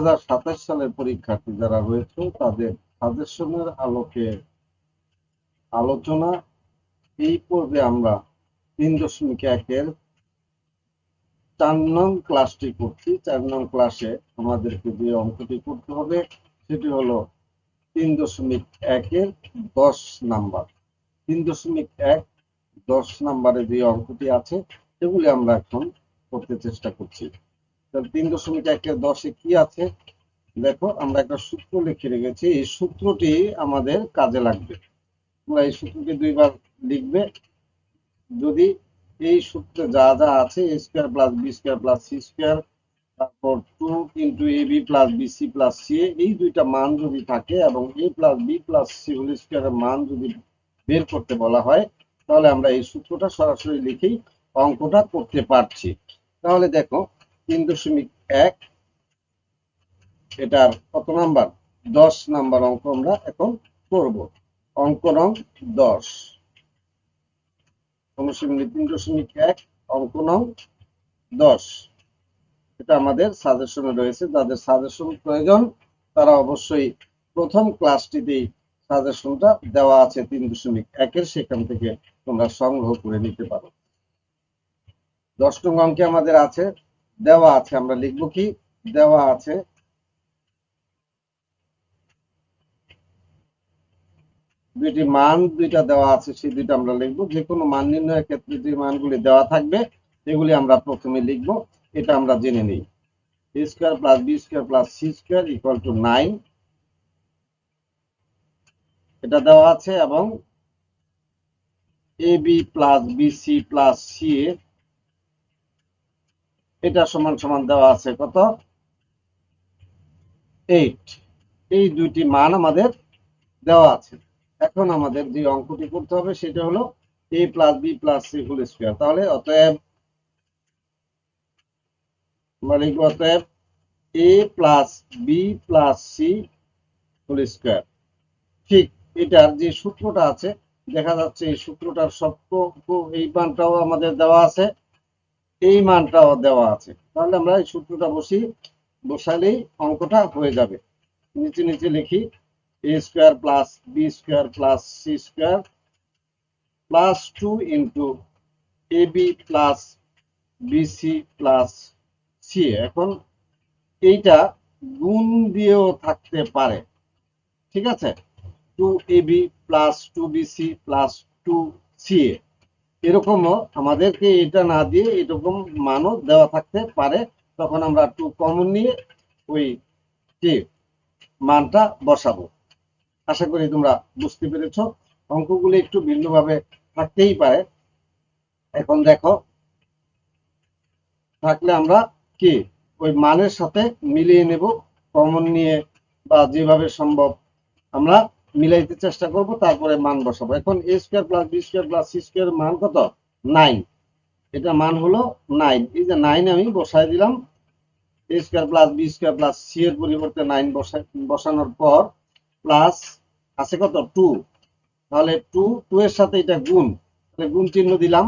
2027 সালের পরীক্ষার্থী যারা রয়েছে তাদের সাজেশনের আলোকে আলোচনা। এই পর্বে আমরা 3.1-এর 4 নং ক্লাসটি করছি। 4 নং ক্লাসে আমাদেরকে যে অঙ্কটি করতে হবে সেটি হলো 3.1-এর 10 নাম্বার। 3.1 10 নাম্বারে যে অঙ্কটি আছে সেগুলি আমরা এখন করতে চেষ্টা করছি। 3.1-এর 10-এ কি আছে দেখো, আমরা একটা সূত্র লিখে রেখেছি। এই সূত্রটি আমাদের কাজে লাগবে। তোমরা এই সূত্রটি 2বার লিখবে। যদি এই সূত্রে যা যা আছে a square plus b square plus c square, তারপর 2 into ab plus bc plus ca, এই দুইটা মান যদি থাকে এবং a plus b plus c whole স্কয়ারের মান যদি বের করতে বলা হয় তাহলে আমরা এই সূত্রটা সরাসরি লিখেই অঙ্কটা করতে পারছি। তাহলে দেখো 3.1 এটার কত নাম্বার? 10 নাম্বার অঙ্ক আমরা এখন করব। অঙ্ক নং 10, অনুশীলনী 3.1 অঙ্ক নং 10। এটা আমাদের সাজেশনে রয়েছে। যাদের সাজেশন প্রয়োজন তারা অবশ্যই প্রথম ক্লাসটিতেই সাজেশনটা দেওয়া আছে 3.1-এর, সেখান থেকে তোমরা সংগ্রহ করে নিতে পারো। 10 নং অঙ্কে আমাদের আছে, দেওয়া আছে, আমরা লিখব কি? দেওয়া আছে দুইটি মান, দুইটা দেওয়া আছে, সেই দুইটা আমরা লিখবো। যে কোনো মান নির্ণয়ের ক্ষেত্রে যে মানগুলি দেওয়া থাকবে এগুলি আমরা প্রথমে লিখব। এটা আমরা জেনে নিই। a square plus b square plus c square equal to 9, এটা দেওয়া আছে, এবং ab plus bc plus ca এটা সমান সমান দেওয়া আছে কত? 8। এই দুইটি মান আমাদের দেওয়া আছে। এখন আমাদের যে অঙ্কটি করতে হবে সেটা হলো a plus b plus c whole square. তাহলে অতএব a plus b plus c whole square. ঠিক এটার যে সূত্রটা আছে দেখা যাচ্ছে, এই সূত্রটার এই মানটাও আমাদের দেওয়া আছে, এই মানটাও দেওয়া আছে। তাহলে আমরা এই সূত্রটা বসালেই অঙ্কটা হয়ে যাবে। নিচে নিচে লিখি a square plus b square plus c square plus 2 into ab plus bc plus c। এখন এইটা গুণ দিয়েও থাকতে পারে, ঠিক আছে? 2ab plus 2bc plus 2ca, এরকমও আমাদেরকে এটা না দিয়ে এরকম মানও দেওয়া থাকতে পারে। তখন আমরা 2 কমন নিয়ে ওই মানটা বসাবো। আশা করি তোমরা বুঝতে পেরেছ। অঙ্কগুলো একটু ভিন্নভাবে থাকতেই পারে। এখন দেখো, থাকলে আমরা কি ওই মানের সাথে মিলিয়ে নেব, কমন নিয়ে বা যেভাবে সম্ভব আমরা মিলাইতে চেষ্টা করব, তারপরে মান বসাবো। এখন a square plus b square plus c square মান কত? 9। এটা মান হলো 9। এই যে 9 আমি বসাই দিলাম। a square plus b square plus c এর পরিবর্তে 9 বসানোর পর প্লাস আছে কত? 2। তাহলে 2 এর সাথে এটা গুণ, তাহলে গুণ চিহ্ন দিলাম।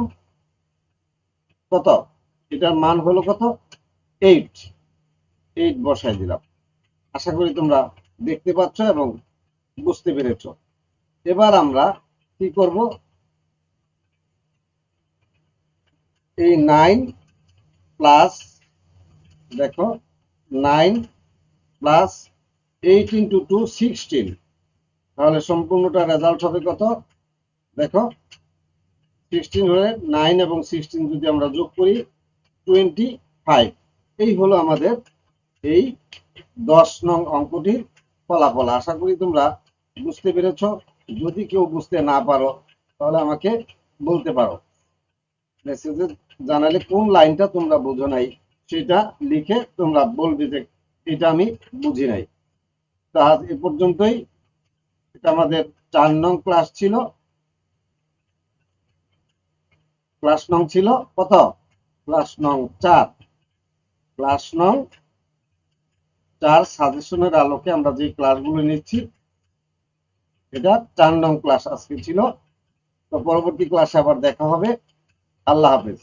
কত? এটার মান হলো কত? 8 বসাই দিলাম। আশা করি তোমরা দেখতে পাচ্ছ এবং বুঝতে পেরেছ। এবার আমরা কি করব? এই 9 প্লাস, দেখো 9 প্লাস 8 ইন্টু 2 16। তাহলে সম্পূর্ণটা রেজাল্ট হবে কত? দেখো 16 হলে 9 এবং 16 যদি আমরা যোগ করি 25। এই হলো আমাদের এই 10 নং অঙ্কটির ফলাফল। আশা করি তোমরা বুঝতে পেরেছ। যদি কেউ বুঝতে না পারো তাহলে আমাকে বলতে পারো, মেসেজে জানালে কোন লাইনটা তোমরা বুঝো নাই সেটা লিখে তোমরা বলবে যে এটা আমি বুঝি নাই। তা আজ এ পর্যন্তই। এটা আমাদের 4 নং ক্লাস ছিল। ক্লাস নং ছিল কত? ক্লাস নং 4। ক্লাস নং 4 সাজেশনের আলোকে আমরা যে ক্লাসগুলো নিচ্ছি এটা 4 নং ক্লাস আজকে ছিল। তো পরবর্তী ক্লাসে আবার দেখা হবে। আল্লাহ হাফেজ।